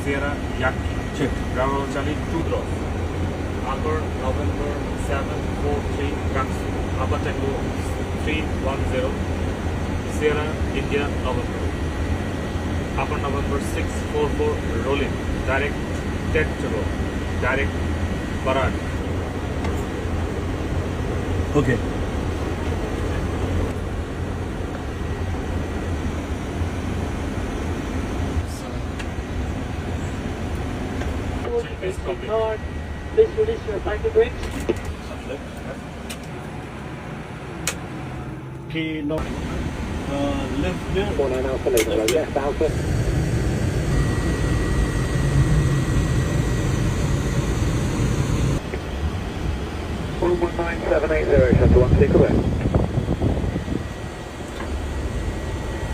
Sierra Yankee. Check. Bravo Charlie 2 Golf. Upper November 743 Gansu. Upper Tango 310. Sierra India November. Upper November 644 Rolling. Direct Ted to go. Direct Baran. Okay. Please complete. Card. Please release your blanket brakes. Okay, no. Left there. 49 Alpha Lima, left Alpha. 19780, shuttle 1, take away.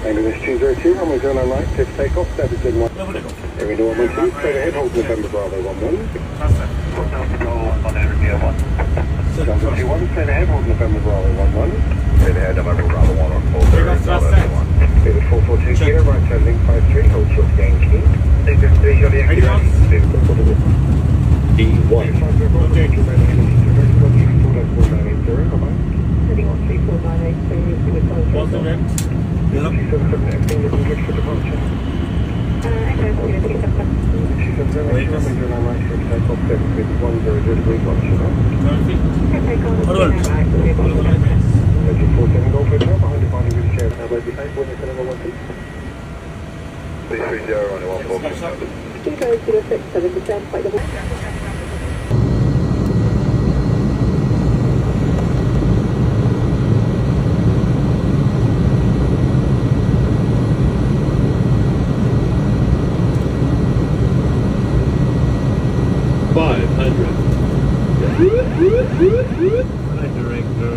English 202, runway 09 right, take takeoff, service in 1. Level takeoff. Area 112, straight ahead, hold November Bravo 11. Transfer. Delta 21, straight ahead, hold November Bravo 11. Straight ahead, November Bravo 1 on full Takeoff thrust set. David 442 Kilo, right turning 53, hold short Yankee. David 3 Charlie Yankee, David 442. D1. Rotate. Heading on 34983, What's the rate? Yep. Right director.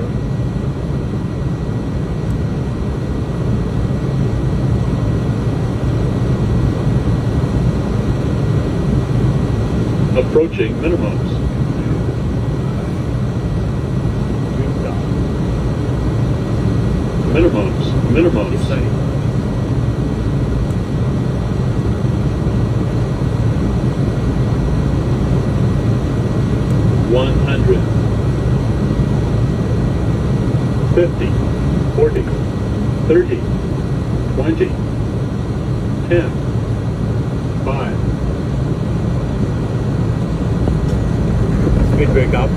Approaching minimums. Minimums. 100. 50. 40. 30. 20. 10. 5. Speed break up.